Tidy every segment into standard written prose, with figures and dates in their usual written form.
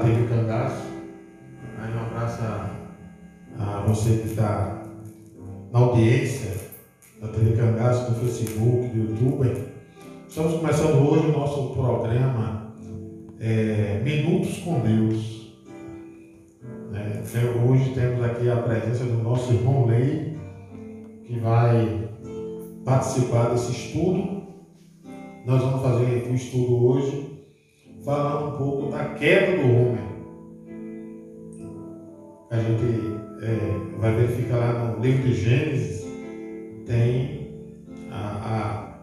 TV Cangaço. Aí um abraço a você que está na audiência da TV Cangaço, do Facebook, do YouTube. Estamos começando hoje o nosso programa Minutos com Deus. Hoje temos aqui a presença do nosso irmão Lei, que vai participar desse estudo. Nós vamos fazer um estudo hoje falando um pouco da queda do homem. A gente vai verificar lá no livro de Gênesis, tem a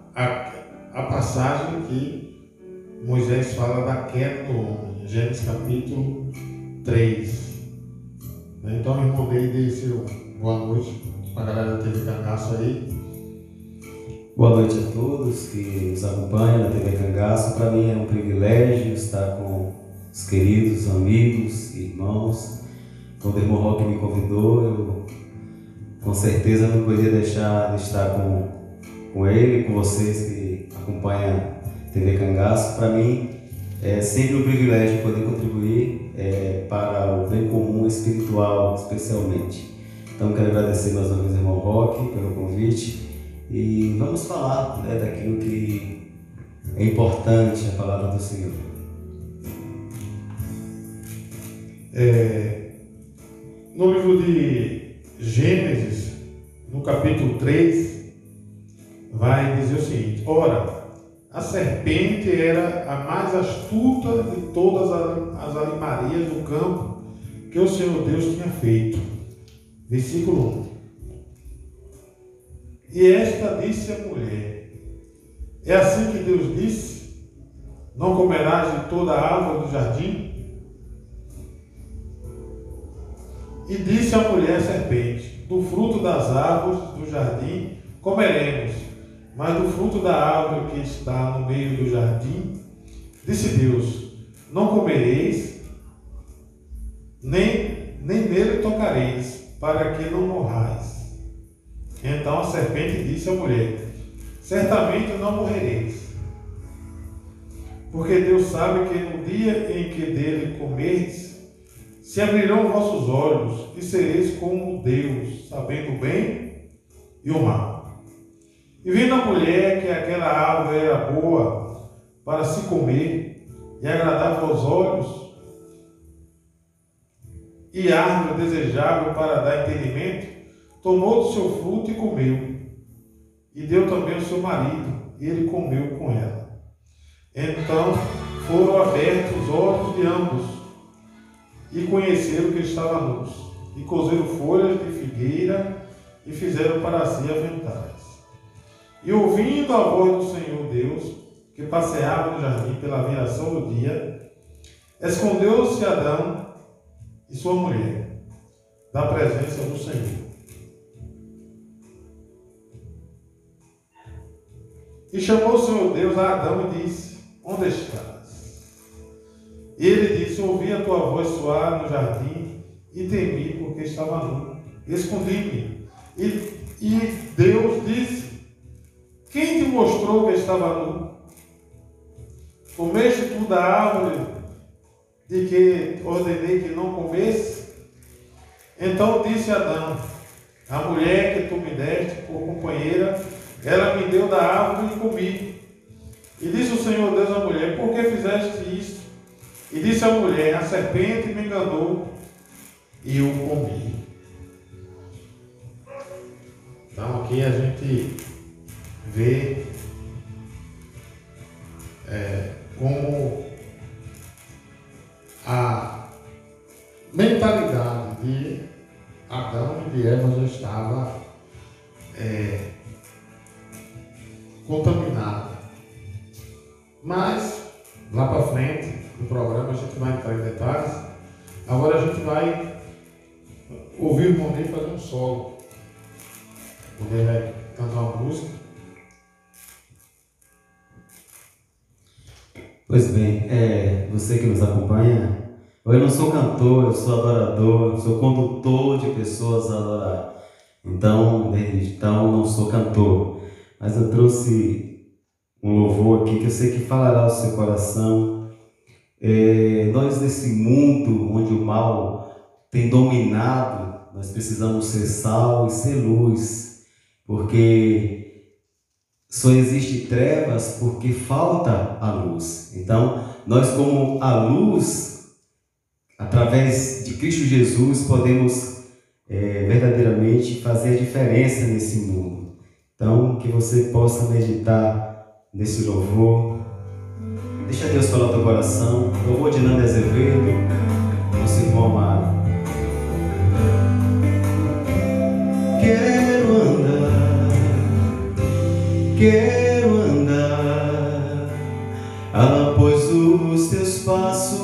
passagem que Moisés fala da queda do homem, Gênesis capítulo 3. Então, irmão Lei, dê seu boa noite para a galera da TV Cangaço aí. Boa noite a todos que nos acompanham na TV Cangaço. Para mim é um privilégio estar com os queridos amigos, irmãos. Quando o irmão Roque me convidou, eu com certeza não poderia deixar de estar com ele, com vocês que acompanham a TV Cangaço. Para mim é sempre um privilégio poder contribuir para o bem comum espiritual, especialmente. Então quero agradecer mais uma vez ao irmão Roque pelo convite. E vamos falar daquilo que é importante, a palavra do Senhor. No livro de Gênesis, no capítulo 3, vai dizer o seguinte: ora, a serpente era a mais astuta de todas as animarias do campo que o Senhor Deus tinha feito. Versículo 1. E esta disse à mulher: é assim que Deus disse: não comerás de toda a árvore do jardim? E disse a mulher à serpente: do fruto das árvores do jardim comeremos, mas do fruto da árvore que está no meio do jardim, disse Deus: não comereis, nem nele tocareis, para que não morrais. Então a serpente disse à mulher: certamente não morrereis, porque Deus sabe que no dia em que dele comerdes, se abrirão vossos olhos e sereis como Deus, sabendo o bem e o mal. E vendo a mulher que aquela árvore era boa para se comer e agradável aos olhos, e árvore desejável para dar entendimento, tomou do seu fruto e comeu, e deu também ao seu marido, e ele comeu com ela. Então foram abertos os olhos de ambos, e conheceram que estavam nus, e cozeram folhas de figueira, e fizeram para si aventais. E ouvindo a voz do Senhor Deus, que passeava no jardim pela viração do dia, escondeu-se Adão e sua mulher da presença do Senhor. E chamou o Senhor Deus a Adão e disse: onde estás? E ele disse: ouvi a tua voz soar no jardim e temi, porque estava nu. Escondi-me. E Deus disse: quem te mostrou que estava nu? Comeste tu da árvore de que ordenei que não comesse? Então disse Adão: a mulher que tu me deste por companheira, ela me deu da árvore e comi. E disse o Senhor Deus à mulher: por que fizeste isto? E disse a mulher: a serpente me enganou e eu comi. Então aqui a gente vê como a mentalidade de Adão e de Eva já estava contaminada. Mas lá para frente no programa a gente vai entrar em detalhes. Agora a gente vai ouvir o irmão dele fazer um solo. Ele vai cantar uma música. Pois bem, você que nos acompanha, eu não sou cantor, eu sou adorador, sou condutor de pessoas a adorar. Então, desde então, não sou cantor, mas eu trouxe um louvor aqui que eu sei que falará ao seu coração Nós nesse mundo onde o mal tem dominado, nós precisamos ser sal e ser luz, porque só existe trevas porque falta a luz. Então, nós como a luz, através de Cristo Jesus, podemos verdadeiramente fazer a diferença nesse mundo. Então, que você possa meditar nesse louvor. Deixa Deus falar no teu coração. Louvor de Nando Azevedo, nosso irmão amado. Quero andar após os teus passos,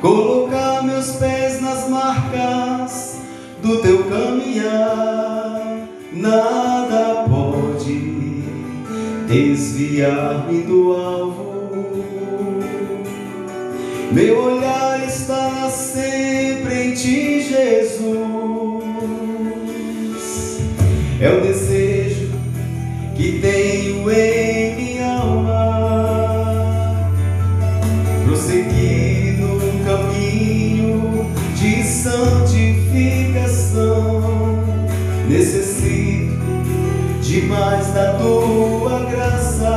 colocar meus pés nas marcas do teu caminhar. Nada pode desviar-me do alvo. Meu olhar está sempre em ti, Jesus. É o desejo que tenho em minha alma, prosseguir no caminho de santificação. Necessito de mais da tua graça.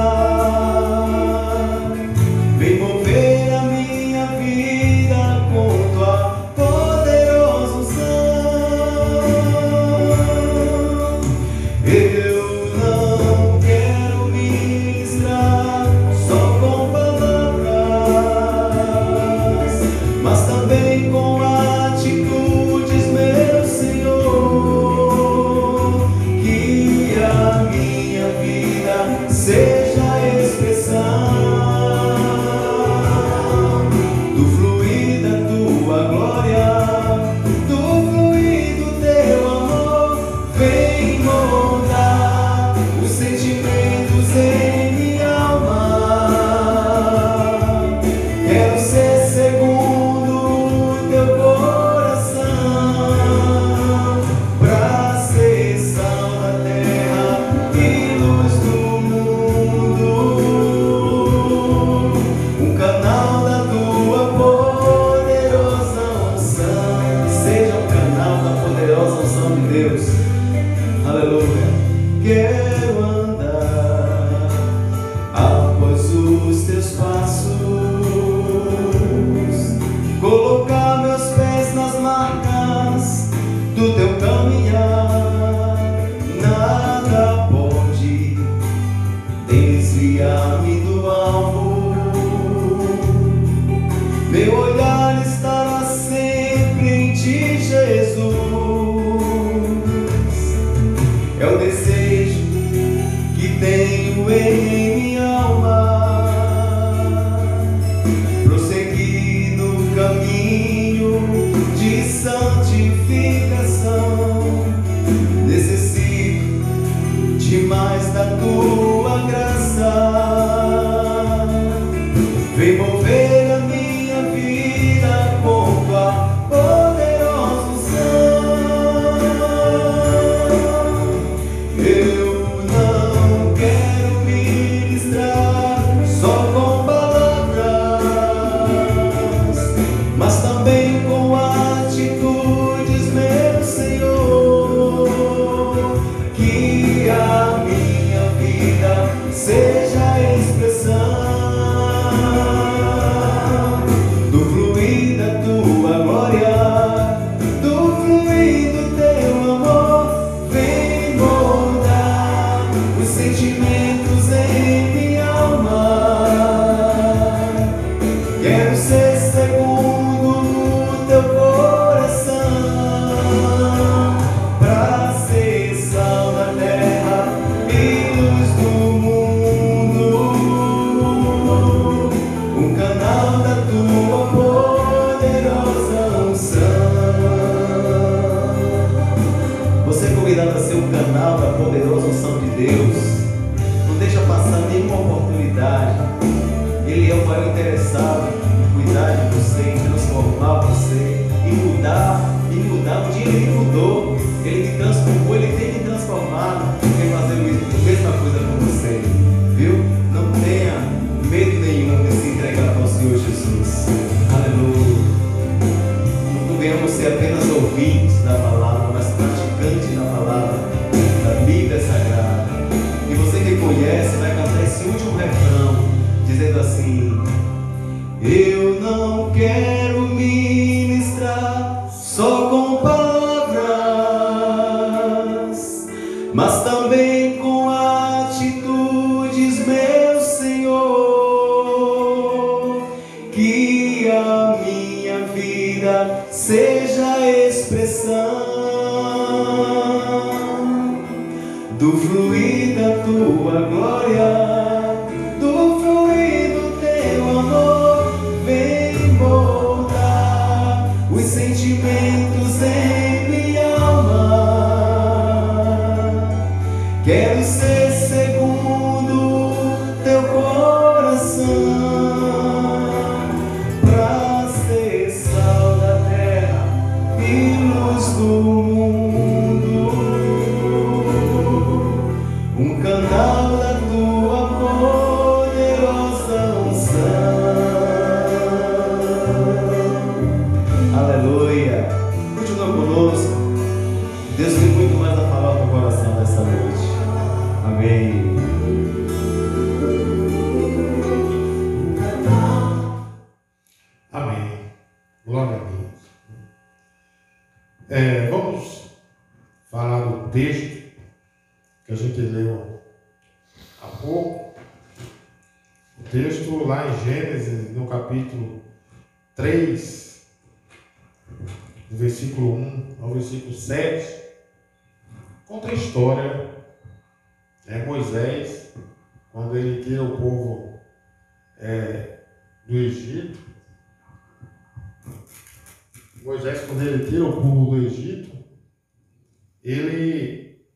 Vem mover a minha vida com tua poderosa unção. Eu não quero ministrar só com palavras, mas também com atitudes, meu Senhor. Que a minha vida seja a expressão do fluir da tua glória, do fluir do teu amor. Vem moldar os sentimentos em minha alma. Quero ser segundo o teu coração, pra ser sal da terra e luz do mundo. Um canal da tua poderosa unção. Seja um canal da poderosa unção de Deus. Aleluia. Quero andar após os teus passos, colocar meus pés nas marcas do teu caminhar. Nada pode desviar-me do alvo. Meu olhar estará sempre em ti, Jesus. É o desejo que tenho em minha alma, prosseguir no caminho de santificação. Necessito de mais da tua graça. Vem mover a minha vida com tua poderosa unção. Eu não quero ministrar só com palavras, mas também com atitudes, meu Senhor. Que a minha vida seja a expressão do fluir da tua glória, do fluir do teu amor. Vem moldar os sentimentos em minha alma. Quero ser segundo o teu coração, pra ser sal da terra e luz do mundo. Um canal da tua poderosa unção. Você é convidado a ser um canal da poderosa unção de Deus. Não deixa passar nenhuma oportunidade. Ele é o maior interessado em cuidar de você, em transformar você, em mudar. Um dia ele mudou, ele me transformou, ele tem me transformado. Quer fazer a mesma coisa com você, viu? Não tenha medo nenhum desse seja a expressão do fluir da tua glória, do fluir do teu amor. Vem moldar os sentimentos em minha alma. Quero ser segundo teu coração, pra ser sal da terra e luz do mundo, um canal da tua poderosa unção. Aleluia! Continua conosco. Deus tem muito mais a falar ao teu coração nessa noite. Amém. Amém. Glória a Deus. Vamos falar do texto que a gente leu há pouco. O texto lá em Gênesis, no capítulo 3, do versículo 1 ao versículo 7, conta a história. Moisés, quando ele tira o povo do Egito. Moisés, quando ele tira o povo do Egito, ele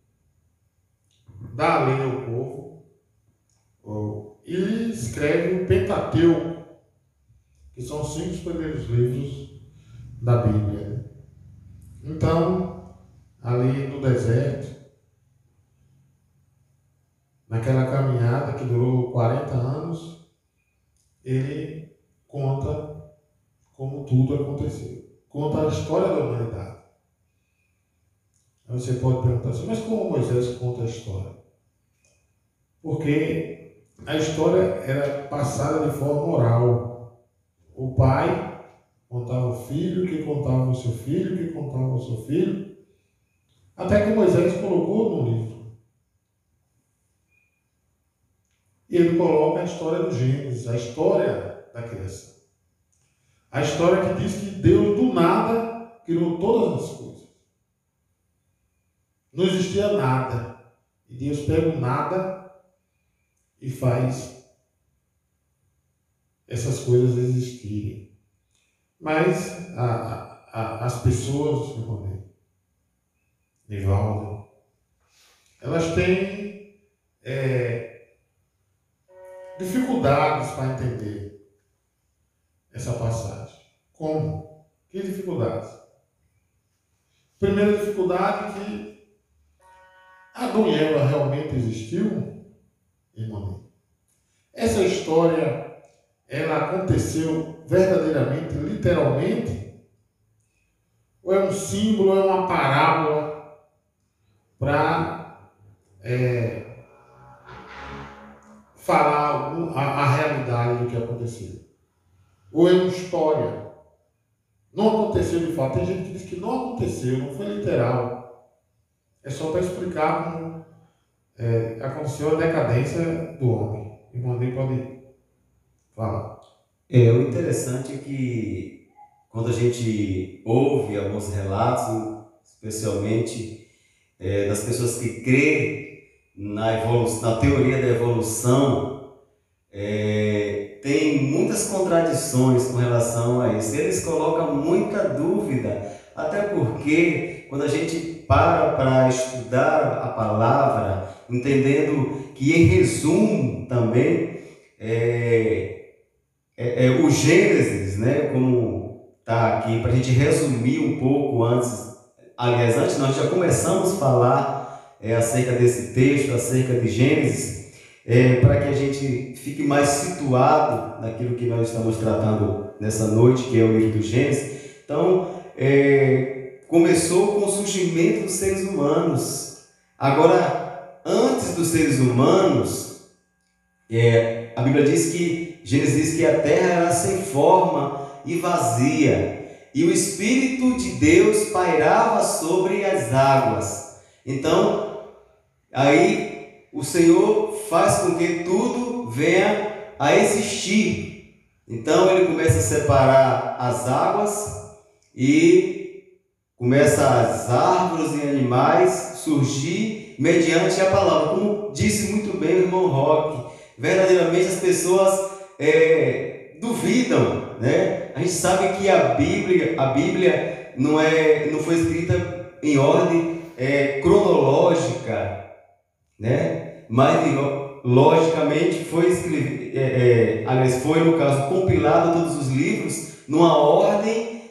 dá a lei ao povo e escreve o Pentateuco, que são os 5 primeiros livros da Bíblia. Então, ali no deserto, naquela caminhada que durou 40 anos, ele conta como tudo aconteceu. Conta a história da humanidade. Aí você pode perguntar assim, mas como Moisés conta a história? Porque a história era passada de forma oral. O pai contava o filho, que contava o seu filho, que contava o seu filho, até que Moisés colocou no livro. E ele coloca a história do Gênesis, a história da criação. A história que diz que Deus do nada criou todas as coisas. Não existia nada. E Deus pega o nada e faz essas coisas existirem. Mas as pessoas, Nivaldo, elas têm dificuldades para entender essa passagem. Como? Que dificuldades? Primeira dificuldade é que Adão e Eva realmente existiu, irmão. Essa história, ela aconteceu verdadeiramente, literalmente? Ou é um símbolo, é uma parábola para falar a realidade do que aconteceu? Ou é uma história? Não aconteceu de fato. Tem gente que diz que não aconteceu, não foi literal. É só para explicar como aconteceu a decadência do homem. E o Andrei pode falar. O interessante é que quando a gente ouve alguns relatos, especialmente das pessoas que creem na teoria da evolução, tem muitas contradições com relação a isso. Eles colocam muita dúvida, até porque quando a gente para estudar a palavra, entendendo que em resumo também o Gênesis, né, como está aqui, para a gente resumir um pouco antes. Aliás, antes nós já começamos a falar acerca desse texto, acerca de Gênesis, para que a gente fique mais situado naquilo que nós estamos tratando nessa noite, que é o livro do Gênesis. Então, começou com o surgimento dos seres humanos. Agora, antes dos seres humanos, a Bíblia diz que, Gênesis diz que a terra era sem forma e vazia, e o Espírito de Deus pairava sobre as águas. Então, aí o Senhor faz com que tudo venha a existir. Então ele começa a separar as águas e começa as árvores e animais surgir mediante a palavra. Como disse muito bem o irmão Roque, verdadeiramente as pessoas duvidam, né? A gente sabe que a Bíblia não foi escrita em ordem cronológica, né? Mas logicamente foi foi no caso compilado todos os livros numa ordem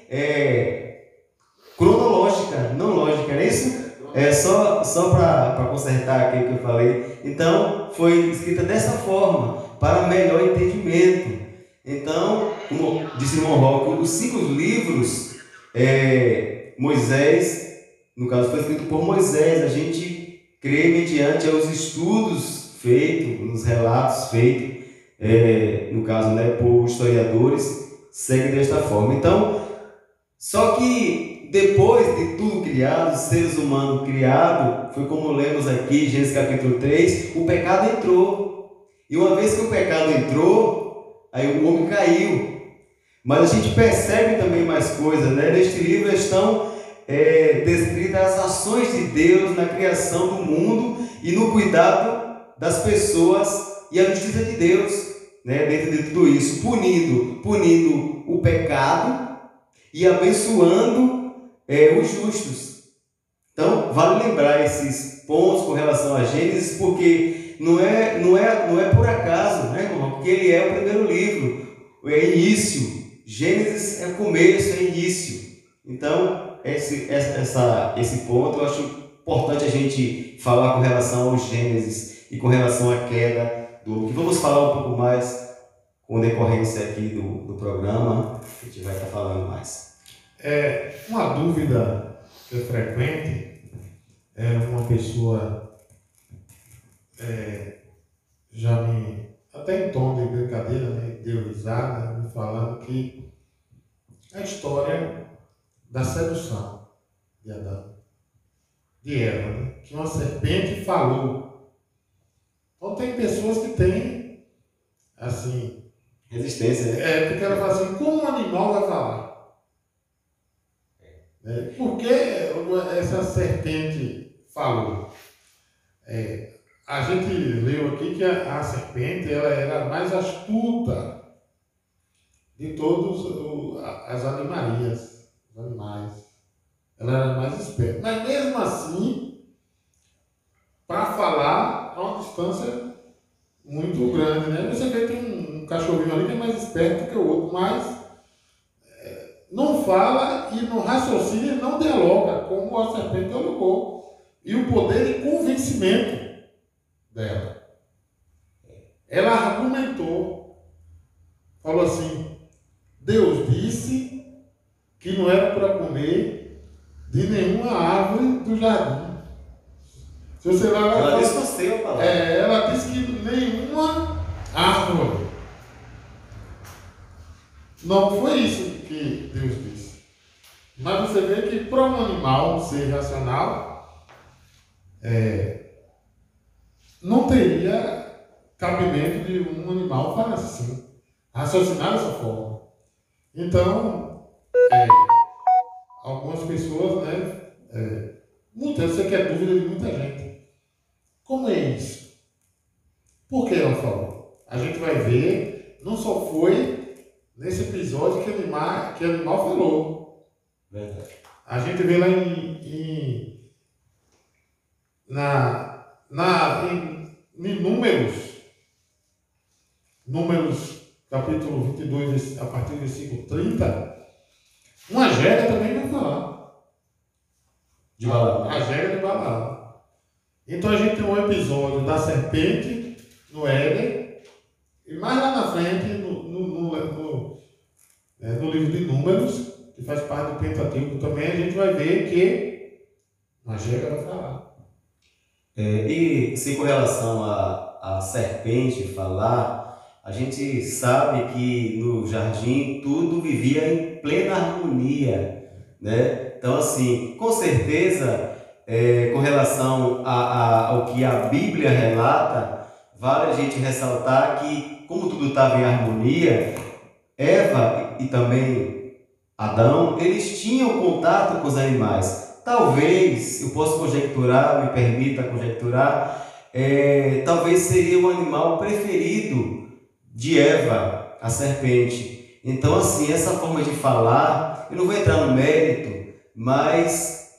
cronológica, não lógica, não é isso? Só para consertar aqui o que eu falei. Então, foi escrita dessa forma, para melhor entendimento. Então, como disse o irmão Roque, os 5 livros, Moisés, no caso foi escrito por Moisés, a gente crê mediante aos estudos feitos, nos relatos feitos, no caso, né, por historiadores, segue desta forma. Então, só que depois de tudo criado, seres humanos criados, foi como lemos aqui, Gênesis capítulo 3, o pecado entrou. E uma vez que o pecado entrou, aí o homem caiu. Mas a gente percebe também mais coisas, né? Neste livro estão descritas as ações de Deus na criação do mundo e no cuidado das pessoas e a justiça de Deus, né? Dentro de tudo isso, punindo o pecado e abençoando os justos. Então, vale lembrar esses pontos com relação a Gênesis, porque não é por acaso, né, irmão? Porque ele é o primeiro livro, é início. Gênesis é começo, é início. Então, esse ponto eu acho importante a gente falar com relação ao Gênesis e com relação à queda do homem. Vamos falar um pouco mais com decorrência aqui do programa, a gente vai estar falando mais. Uma dúvida que é frequente, uma pessoa já até em tom de brincadeira, né, deu risada, me falando que a história da sedução de Adão, de Eva, né, que uma serpente falou. Então tem pessoas que têm, assim, resistência, né? Porque ela fala assim, como um animal vai falar? Por que essa serpente falou? A gente leu aqui que a serpente ela era a mais astuta de todos as animarias, os animais. Ela era mais esperta. Mas mesmo assim, para falar a uma distância muito grande, né? Você vê que tem um cachorrinho ali que é mais esperto que o outro, mas não fala e não raciocina e não dialoga, como a serpente dialogou. E o poder de convencimento dela. Ela argumentou, falou assim, Deus disse que não era para comer de nenhuma árvore do jardim. Se você lá, ela distorceu a palavra. Ela disse que nenhuma árvore. Não foi isso que Deus disse. Mas você vê que para um animal ser racional, não teria cabimento de um animal falar assim, raciocinar dessa forma. Então, algumas pessoas, né, eu sei que é dúvida de muita gente. Como é isso? Por que ela falou? A gente vai ver, não só foi nesse episódio que o animal falou. Verdade. A gente vê lá em Números capítulo 22, a partir do versículo 30, uma jegue também vai falar. De Balaão. A jegue de Balaão. Então a gente tem um episódio da serpente no Éden, e mais lá na frente, no livro de Números, que faz parte do Pentateuco também, a gente vai ver que a jegue vai falar. E se com relação a serpente falar, a gente sabe que no jardim tudo vivia em plena harmonia, né? Então, assim, com certeza, com relação ao que a Bíblia relata, vale a gente ressaltar que, como tudo estava em harmonia, Eva e também Adão, eles tinham contato com os animais. Talvez, eu posso conjecturar, me permita conjecturar, talvez seria o animal preferido de Eva, a serpente. Então, assim, essa forma de falar, eu não vou entrar no mérito, mas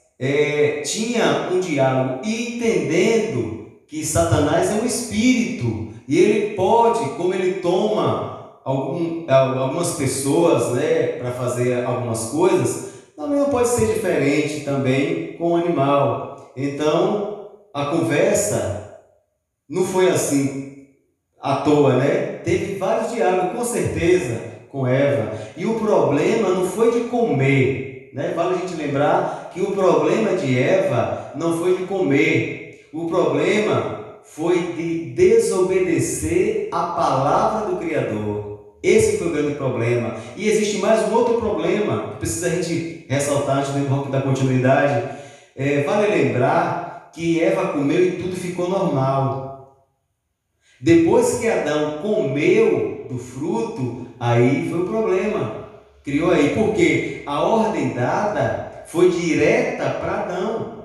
tinha um diálogo, e entendendo que Satanás é um espírito, e ele pode, como ele toma algumas pessoas, né, para fazer algumas coisas, também não pode ser diferente também com o animal. Então, a conversa não foi assim à toa, né? Teve vários diálogos, com certeza, com Eva. E o problema não foi de comer, né? Vale a gente lembrar que o problema de Eva não foi de comer. O problema foi de desobedecer a palavra do Criador. Esse foi o grande problema. E existe mais um outro problema que precisa a gente ressaltar antes de dar continuidade. Vale lembrar que Eva comeu e tudo ficou normal. Depois que Adão comeu do fruto, aí foi o problema. Criou aí, porque a ordem dada foi direta para Adão.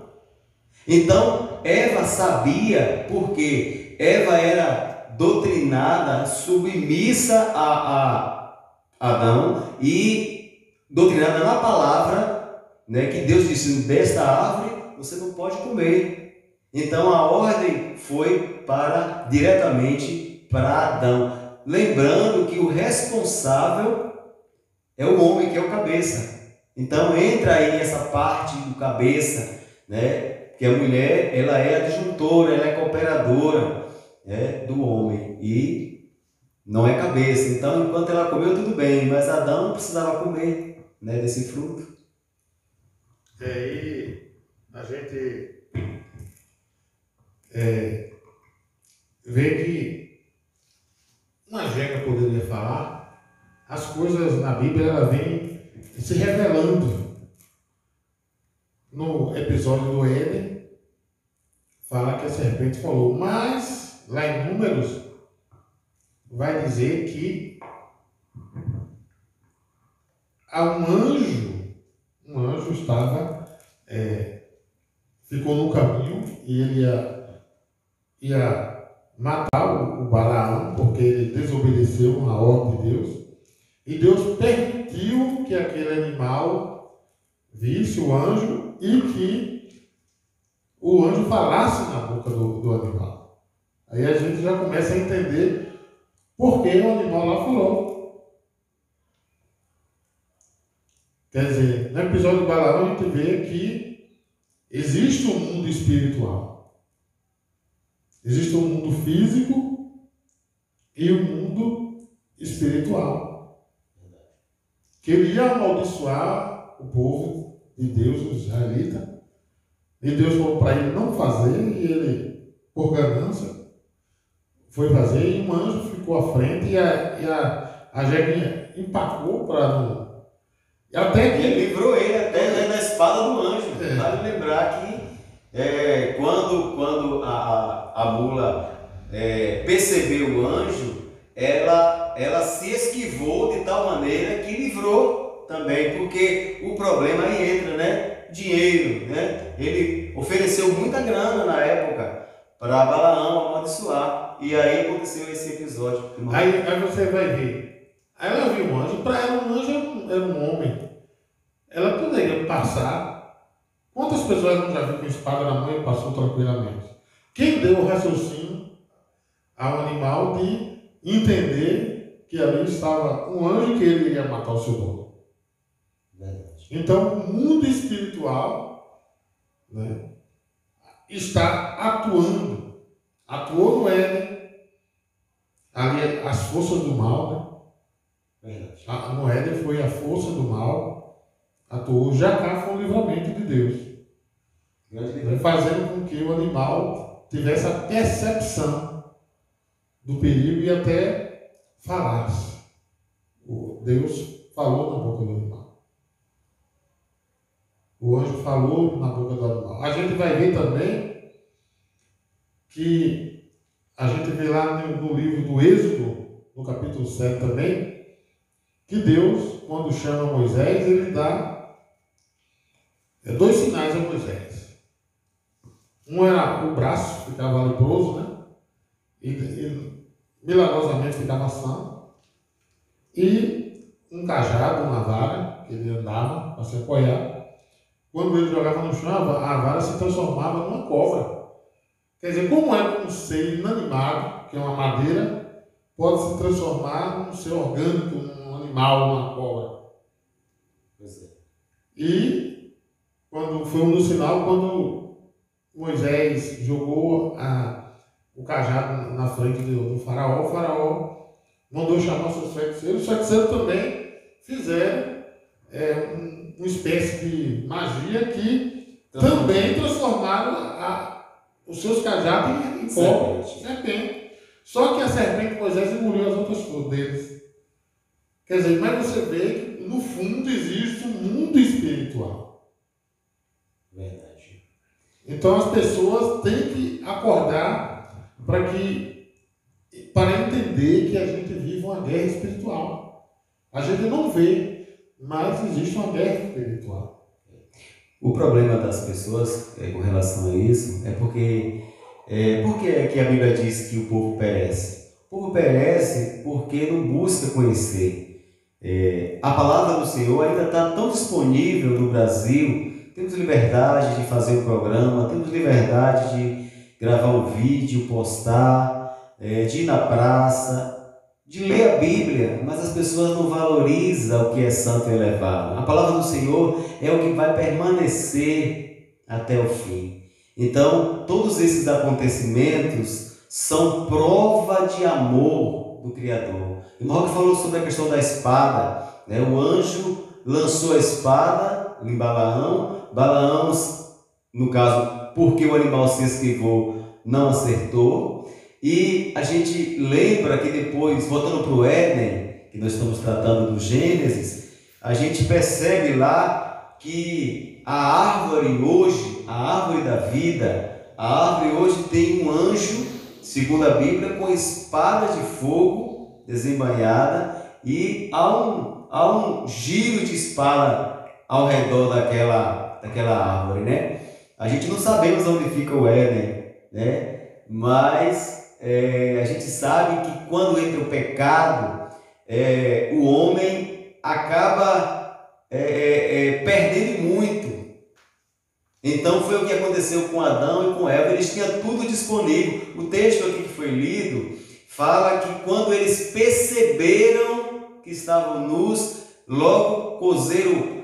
Então, Eva sabia, porque Eva era doutrinada, submissa a Adão e doutrinada na palavra, né, que Deus disse: desta árvore você não pode comer. Então a ordem foi diretamente para Adão, lembrando que o responsável é o homem, que é o cabeça. Então entra aí essa parte do cabeça, né, que a mulher, ela é adjuntora, ela é cooperadora, do homem, e não é cabeça. Então, enquanto ela comeu, tudo bem, mas Adão não precisava comer, né, desse fruto. E a gente vê que uma jeca poderia falar, as coisas na Bíblia elas vêm se revelando. No episódio do Éden, fala que a serpente falou, mas lá em Números vai dizer que um anjo estava, ficou no caminho, e ele ia matar o Balaão, porque ele desobedeceu a ordem de Deus, e Deus permitiu que aquele animal visse o anjo e que o anjo falasse na boca do animal. Aí a gente já começa a entender por que o animal lá falou. Quer dizer, no episódio do Balaão a gente vê que existe um mundo espiritual. Existe um mundo físico e um mundo espiritual. Queria amaldiçoar o povo de Deus, os israelitas. E Deus falou para ele não fazer, e ele, por ganância, foi fazer, e um anjo ficou à frente, e a jeguinha empacou para não... Até que ele livrou ele até da espada do anjo. Vale lembrar que quando a mula percebeu o anjo, ela se esquivou de tal maneira que livrou também, porque o problema aí entra, né? Dinheiro, né? Ele ofereceu muita grana na época para Balaão amaldiçoar, e aí aconteceu esse episódio. Aí você vai ver, aí ela viu um anjo, para ela um anjo era um homem, ela poderia passar. Quantas pessoas não já viram com espada na mão e passou tranquilamente? Quem deu o raciocínio ao animal de entender que ali estava um anjo, que ele iria matar o seu dono? Então, o mundo espiritual, né, está atuando. Atuou no Éden, ali as forças do mal, né? No Éden foi a força do mal, atuou. Já cá foi o livramento de Deus, fazendo com que o animal tivesse a percepção do perigo e até falasse. Deus falou na boca do animal. O anjo falou na boca do animal. A gente vai ver também que a gente vê lá no livro do Êxodo, no capítulo 7 também, que Deus quando chama Moisés, ele dá dois sinais a Moisés. Um era o braço, ficava leproso, né? E milagrosamente ficava sã. E um cajado, uma vara, que ele andava para se apoiar. Quando ele jogava no chão, a vara se transformava numa cobra. Quer dizer, como é que um ser inanimado, que é uma madeira, pode se transformar num ser orgânico, num animal, numa cobra? Pois é. E quando foi um sinal, quando Moisés jogou o cajado na frente do faraó, o faraó mandou chamar seus feiticeiros. Os feiticeiros também fizeram uma espécie de magia que também transformaram os seus cajados em cobra, serpente. Só que a serpente Moisés engoliu as outras coisas deles. Quer dizer, mas você vê que no fundo existe um mundo espiritual. Verdade. Então as pessoas têm que acordar para entender que a gente vive uma guerra espiritual. A gente não vê, mas existe uma guerra espiritual. O problema das pessoas com relação a isso é porque é que a Bíblia diz que o povo perece? O povo perece porque não busca conhecer. A palavra do Senhor ainda está tão disponível no Brasil. Temos liberdade de fazer um programa, temos liberdade de gravar um vídeo, postar, de ir na praça, de ler a Bíblia, mas as pessoas não valorizam o que é santo e elevado. A palavra do Senhor é o que vai permanecer até o fim. Então, todos esses acontecimentos são prova de amor do Criador. O irmão que falou sobre a questão da espada, né? O anjo lançou a espada em Balaão. Balaão, no caso, porque o animal se esquivou, não acertou. E a gente lembra que depois, voltando para o Éden, que nós estamos tratando do Gênesis, a gente percebe lá que a árvore hoje, a árvore da vida, a árvore hoje tem um anjo, segundo a Bíblia, com espada de fogo desembainhada, e há um giro de espada ao redor daquela árvore, né? A gente não sabemos onde fica o Éden, né? Mas a gente sabe que quando entra o pecado, o homem acaba perdendo muito. Então foi o que aconteceu com Adão e com Eva. Eles tinham tudo disponível. O texto aqui que foi lido fala que quando eles perceberam que estavam nus, logo cozeram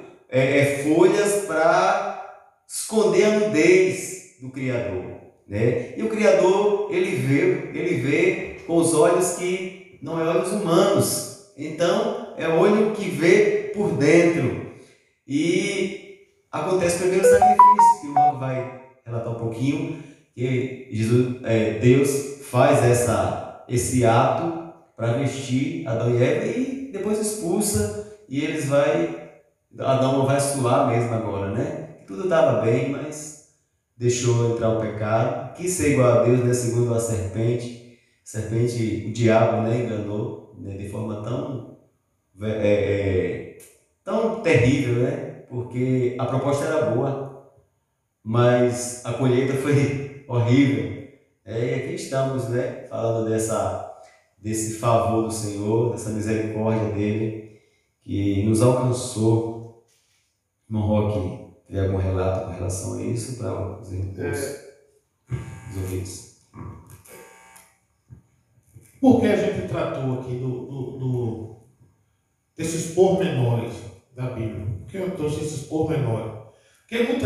folhas para esconder a nudez do Criador. Né? E o Criador, ele vê com os olhos que não é olhos humanos. Então, é olho que vê por dentro. E acontece o primeiro sacrifício, que o irmão vai relatar um pouquinho, que Deus faz esse ato para vestir Adão e Eva e depois expulsa, e Adão vai suar mesmo agora, né? Tudo estava bem, mas deixou entrar o pecado, quis ser igual a Deus, né? Segundo a serpente, o diabo, né? Enganou, né? De forma tão terrível, né? Porque a proposta era boa, mas a colheita foi horrível. E aqui estamos, né? Falando desse favor do Senhor, dessa misericórdia dele, que nos alcançou. Irmão Roque, tem algum relato com relação a isso para os ouvintes? Por que a gente tratou aqui desses pormenores da Bíblia? Por que eu trouxe esses pormenores? Porque muitas